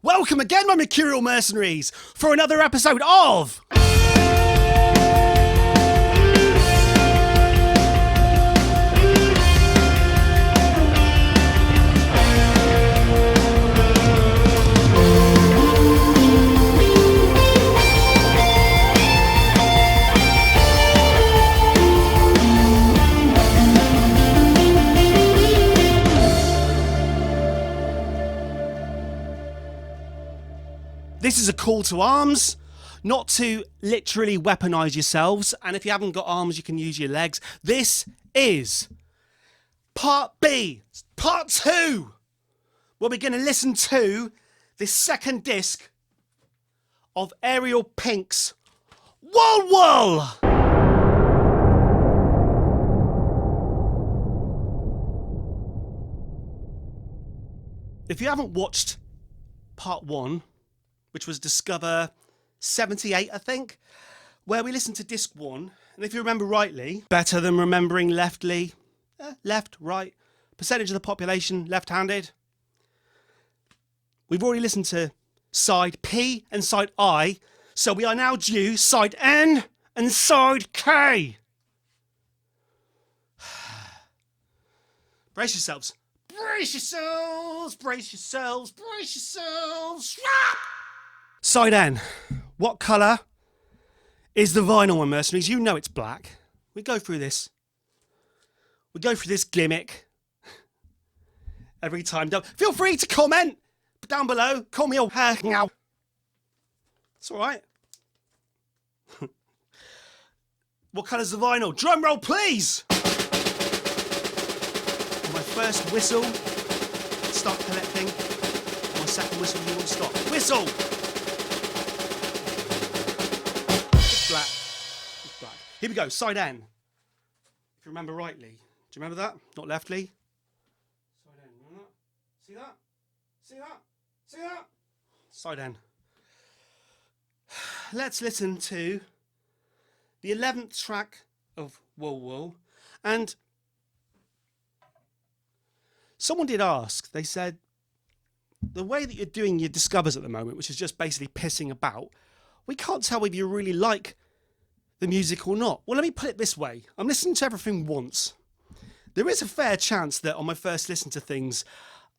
Welcome again, my Mercurial mercenaries, for another episode of... This is a call to arms, not to literally weaponize yourselves, and if you haven't got arms, you can use your legs. This is part B, part 2, where we're going to listen to this second disc of Ariel Pink's Whoa Whoa! If you haven't watched part 1, which was Discover 78, I think, where we listened to disc 1, and if you remember rightly, better than remembering leftly, left, right, percentage of the population left-handed. We've already listened to side P and side I, so we are now due side N and side K. Brace yourselves. Brace yourselves, brace yourselves, brace yourselves. Side N. What colour is the vinyl one, mercenaries? You know it's black. We go through this. We go through this gimmick every time. Feel free to comment down below. Call me a now. It's all right. What colour's the vinyl? Drum roll, please. On my first whistle, start collecting. On my second whistle, you will stop. Whistle. Black. It's black. Here we go, side N. If you remember rightly. Do you remember that? Not leftly. Side N, remember that? See that? See that? See that? Side N. Let's listen to the 11th track of Whoa Whoa. And someone did ask, they said, the way that you're doing your Discovers at the moment, which is just basically pissing about, we can't tell whether you really like the music or not. Well, let me put it this way. I'm listening to everything once. There is a fair chance that on my first listen to things,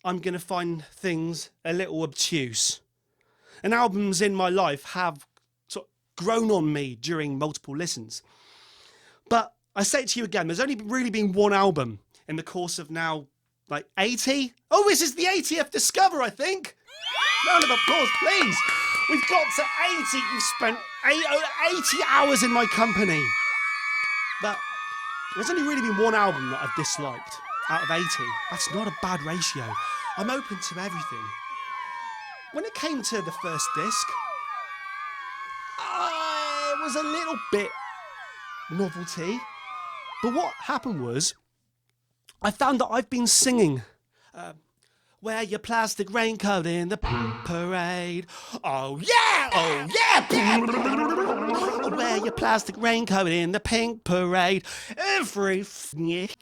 I'm going to find things a little obtuse. And albums in my life have sort of grown on me during multiple listens. But I say it to you again, there's only really been one album in the course of now, like 80. Oh, this is the 80th Discover, I think. Round of applause, please. We've got to 80. You've spent 80 hours in my company. But there's only really been one album that I've disliked out of 80. That's not a bad ratio. I'm open to everything. When it came to the first disc, it was a little bit novelty. But what happened was, I found that I've been singing wear your plastic raincoat in the parade. Oh yeah, oh yeah. Wear your plastic raincoat in the pink parade. Every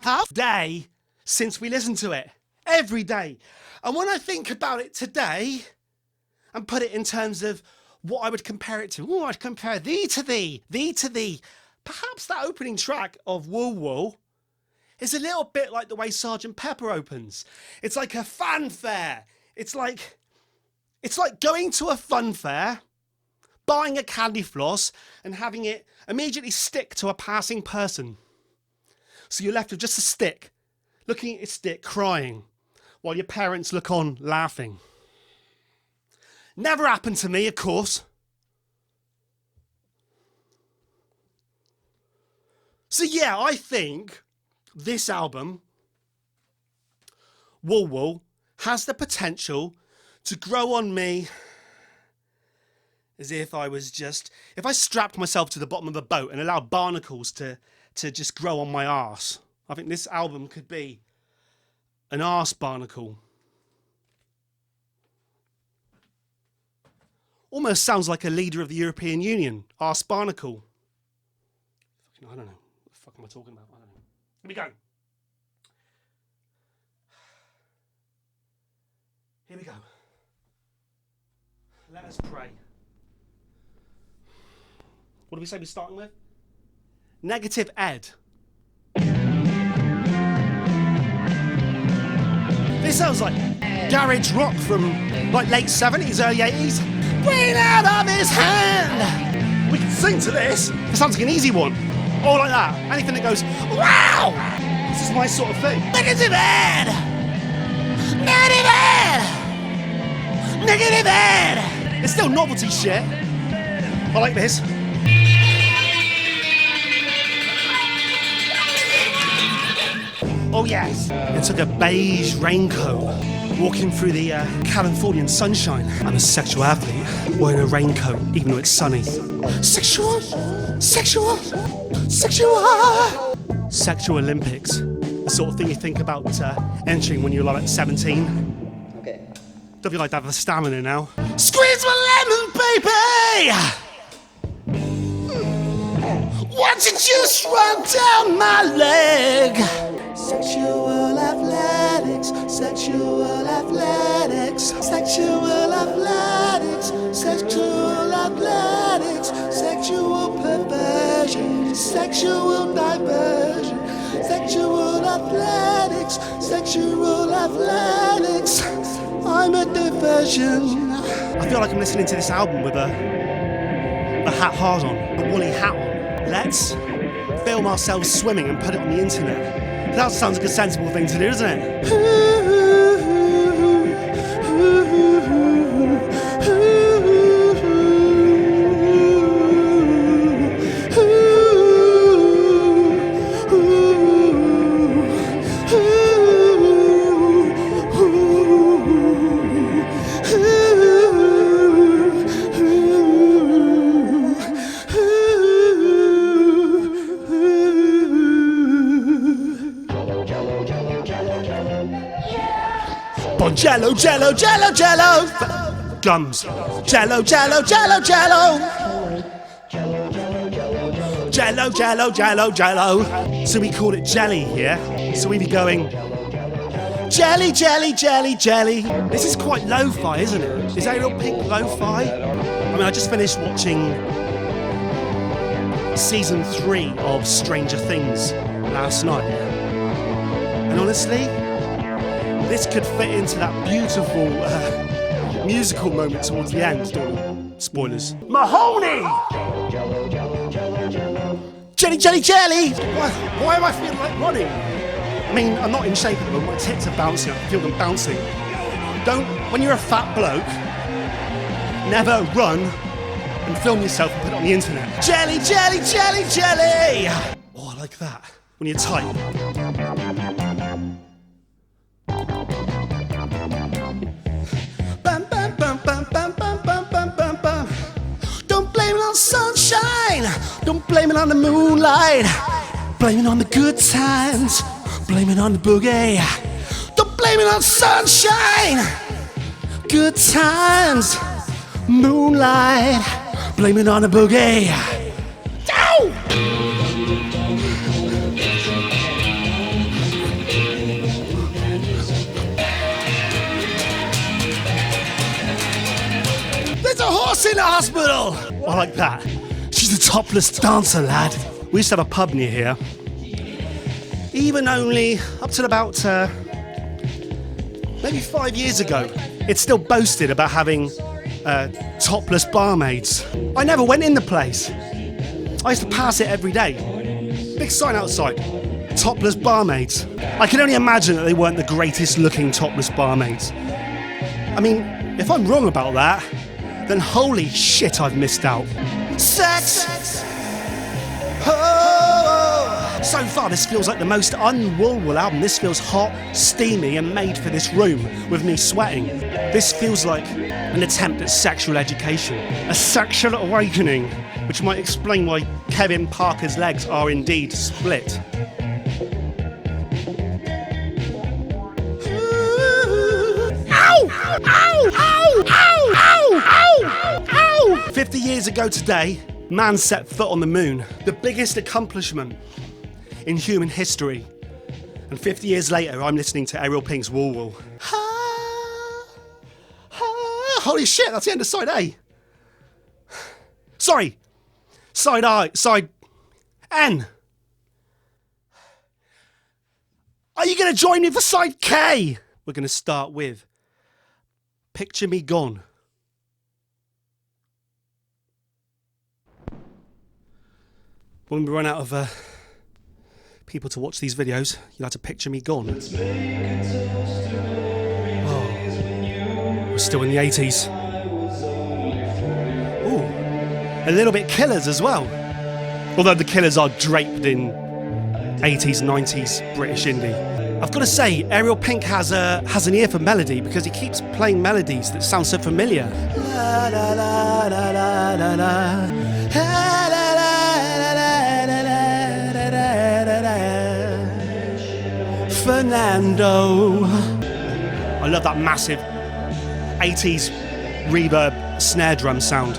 half day since we listened to it. Every day. And when I think about it today and put it in terms of what I would compare it to, I'd compare thee to thee, thee to thee. Perhaps that opening track of Whoa Whoa is a little bit like the way Sgt. Pepper opens. It's like a fanfare. It's like going to a fun fair, buying a candy floss, and having it immediately stick to a passing person. So you're left with just a stick, looking at your stick, crying, while your parents look on, laughing. Never happened to me, of course. So yeah, I think this album, Whoa Whoa, has the potential to grow on me as if I strapped myself to the bottom of a boat and allowed barnacles to just grow on my arse. I think this album could be an arse barnacle. Almost sounds like a leader of the European Union, arse barnacle. I don't know. What the fuck am I talking about? I don't know. Here we go. Here we go. Let us pray. What do we say we're starting with? Negative Ed. This sounds like garage rock from like late 70s, early 80s. Rain out of his hand. We can sing to this. It sounds like an easy one. Or like that. Anything that goes, wow! This is my sort of thing. Negative Ed! Negative Ed! Negative Ed! It's still novelty shit. I like this. Oh yes. It took a beige raincoat. Walking through the Californian sunshine. I'm a sexual athlete wearing a raincoat even though it's sunny. Sexual Olympics. The sort of thing you think about entering when you're like 17. Okay. Don't feel like to have the stamina now. Squeeze my lemon, baby! Watch the juice run down my leg. Sexual athletics, sexual athletics, sexual athletics, sexual athletics, sexual perversion, sexual diversion, sexual athletics, sexual athletics. I'm a diversion. I feel like I'm listening to this album with a hat hard on, a woolly hat on. Let's film ourselves swimming and put it on the internet. That sounds like a sensible thing to do, doesn't it? Jello, jello, jello, jello. Gums. Jello, jello, jello, jello. Jello, jello, jello, jello. So we call it jelly here. So we be going jelly, jelly, jelly, jelly. This is quite lo-fi, isn't it? Is Ariel Pink lo-fi? I mean, I just finished watching season 3 of Stranger Things last night. And honestly, this could fit into that beautiful musical moment towards the end. Spoilers. Mahoney! Jelly, jelly, jelly! Why am I feeling like running? I mean, I'm not in shape at the moment. My tits are bouncing. I can feel them bouncing. When you're a fat bloke, never run and film yourself and put it on the internet. Jelly, jelly, jelly, jelly! Oh, I like that. When you're tight. Don't blame it on sunshine, don't blame it on the moonlight, blame it on the good times, blame it on the boogie. Don't blame it on sunshine, good times, moonlight, blame it on the boogie. Ow! There's a horse in the hospital! I like that. She's a topless dancer, lad. We used to have a pub near here. Even only up to about maybe 5 years ago, it still boasted about having topless barmaids. I never went in the place. I used to pass it every day. Big sign outside. Topless barmaids. I can only imagine that they weren't the greatest looking topless barmaids. I mean, if I'm wrong about that, then holy shit, I've missed out. Sex! Oh! So far, this feels like the most un-Woolwool album. This feels hot, steamy, and made for this room with me sweating. This feels like an attempt at sexual education, a sexual awakening, which might explain why Kevin Parker's legs are indeed split. Ow! Ow! Ow! Ow! Ow! Ow! Ow! 50 years ago today, man set foot on the moon, the biggest accomplishment in human history. And 50 years later, I'm listening to Ariel Pink's Woolwool. Holy shit, that's the end of side A. Sorry. Side N. Are you going to join me for side K? We're going to start with Picture Me Gone. When we run out of people to watch these videos, you'll have to picture me gone. Oh, we're still in the 80s. Ooh, a little bit Killers as well. Although the Killers are draped in 80s, 90s British indie. I've got to say, Ariel Pink has an ear for melody because he keeps playing melodies that sound so familiar. La, la, la, la, la, la, la. Fernando. I love that massive 80s reverb snare drum sound,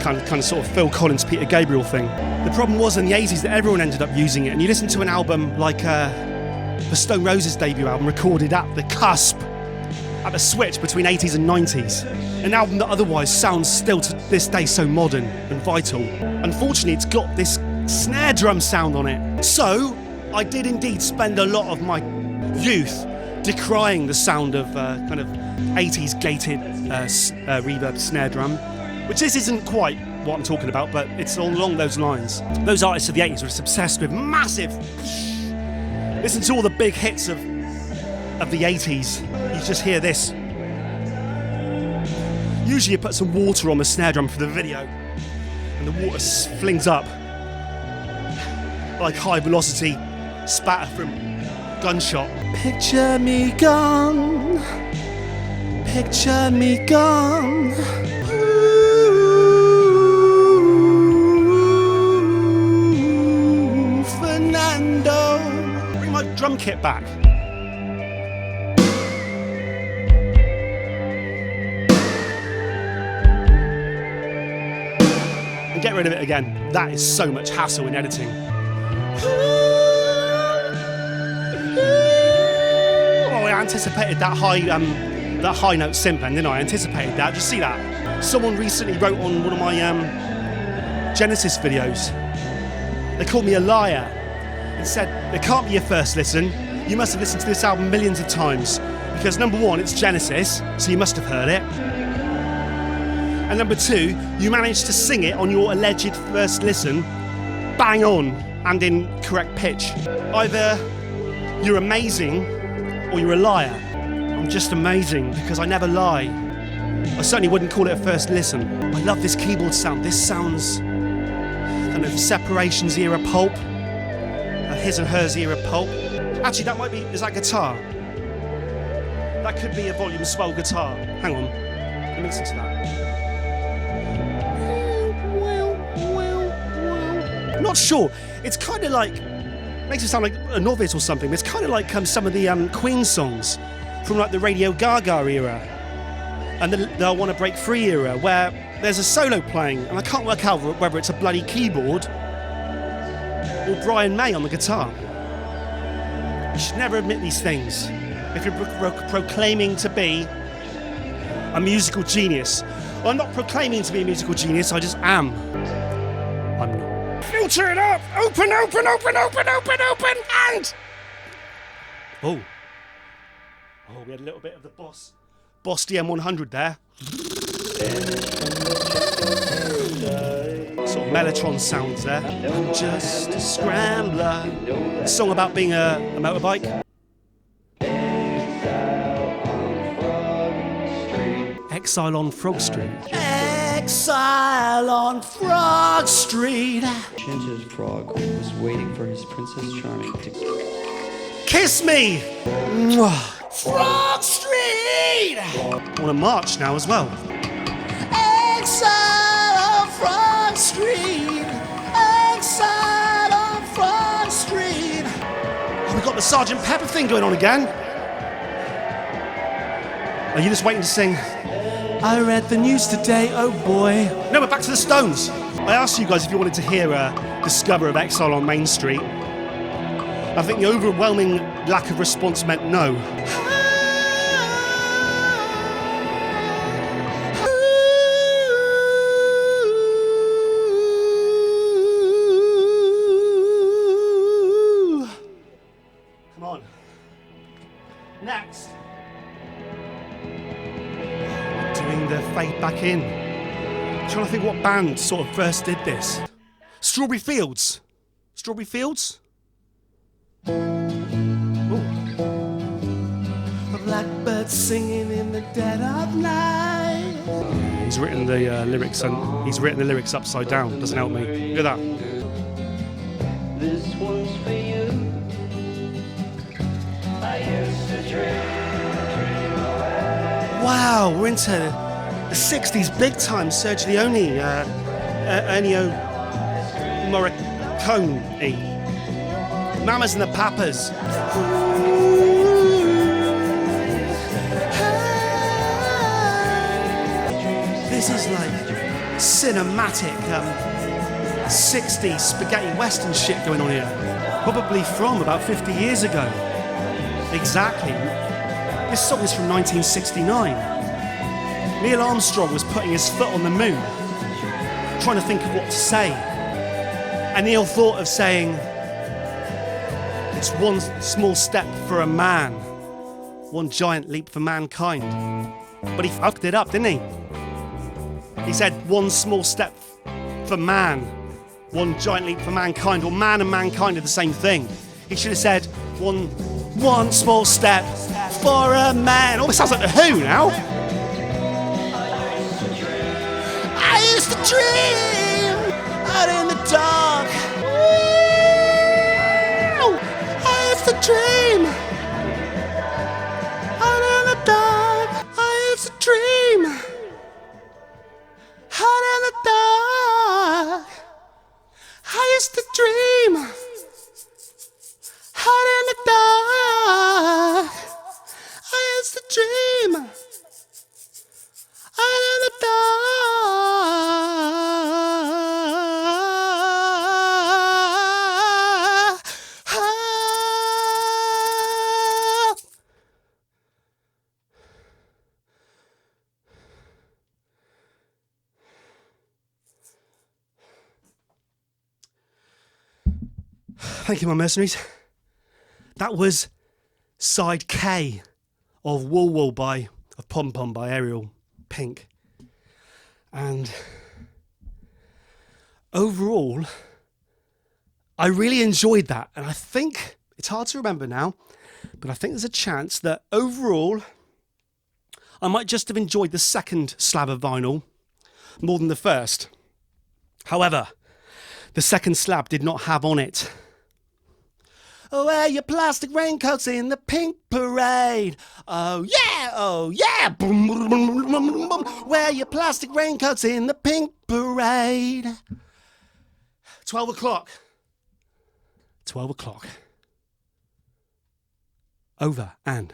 kind of sort of Phil Collins, Peter Gabriel thing. The problem was in the 80s that everyone ended up using it, and you listen to an album like the Stone Roses debut album, recorded at the cusp, at the switch between 80s and 90s. An album that otherwise sounds still to this day so modern and vital. Unfortunately, it's got this snare drum sound on it. So, I did indeed spend a lot of my youth decrying the sound of kind of 80s gated reverb snare drum, which this isn't quite what I'm talking about, but it's along those lines. Those artists of the 80s were just obsessed with massive. Listen to all the big hits of the 80s. You just hear this. Usually you put some water on the snare drum for the video, and the water flings up like high velocity spatter from gunshot. Picture me gone, picture me gone. Ooh, Fernando. Bring my drum kit back. And get rid of it again. That is so much hassle in editing. I anticipated that high note synth, and didn't I? Anticipated that. Did you see that? Someone recently wrote on one of my Genesis videos. They called me a liar and said it can't be your first listen. You must have listened to this album millions of times because number one, it's Genesis, so you must have heard it. And number two, you managed to sing it on your alleged first listen, bang on and in correct pitch. Either you're amazing or you're a liar. I'm just amazing because I never lie. I certainly wouldn't call it a first listen. I love this keyboard sound. This sounds kind of Separations era pulp, His and Hers era pulp. Actually, that might be, is that guitar? That could be a volume swell guitar. Hang on, let me listen to that. Not sure. It's kind of like, makes it sound like a novice or something. It's kind of like some of the Queen songs from like the Radio Gaga era and the I Want to Break Free era, where there's a solo playing and I can't work out whether it's a bloody keyboard or Brian May on the guitar. You should never admit these things if you're proclaiming to be a musical genius. Well, I'm not proclaiming to be a musical genius, I just am. I'm not. Filter it up! Open, open, open, open, open, open, and... Oh, we had a little bit of the Boss DM100 there. Sort of Mellotron sounds there. I'm just a scrambler. A song about being a motorbike. Exile on Frog Street. Exile on Frog Street. Changes Frog was waiting for his Princess Charming to kiss me. Frog Street. I want to march now as well. Exile on Frog Street. Exile on Frog Street. Oh, we got the Sgt. Pepper thing going on again. Are you just waiting to sing? I read the news today, oh boy. No, we're back to the Stones. I asked you guys if you wanted to hear Discover of Exile on Main Street. I think the overwhelming lack of response meant no. fade back in. Trying to think what band sort of first did this. Strawberry Fields. Strawberry Fields? Ooh. A blackbird singing in the dead of night. He's written the lyrics and he's written the lyrics upside down. Doesn't help me. Look at that. This one's for you. I used to dream away. Wow, we're into the 60s big time. Sergio Leone, Ennio Morricone, Mamas and the Papas. This is like cinematic 60s spaghetti western shit going on here. Probably from about 50 years ago. Exactly. This song is from 1969. Neil Armstrong was putting his foot on the moon, trying to think of what to say. And Neil thought of saying, it's one small step for a man, one giant leap for mankind. But he fucked it up, didn't he? He said, one small step for man, one giant leap for mankind. Well, man and mankind are the same thing. He should have said, one small step for a man. Oh, it sounds like The Who now. I used to dream out in the dark. I used to dream out in the dark. I used to dream out in the dark. I used to dream out in the dark. I used to dream out in the dark. Thank you, my mercenaries. That was side K of Wall Wall of Pom Pom by Ariel Pink. And overall, I really enjoyed that. And I think, it's hard to remember now, but I think there's a chance that overall, I might just have enjoyed the second slab of vinyl more than the first. However, the second slab did not have on it, wear your plastic raincoats in the pink parade. Oh yeah, oh yeah. Boom, boom, boom, boom, boom. Wear your plastic raincoats in the pink parade. 12 o'clock. 12 o'clock. Over and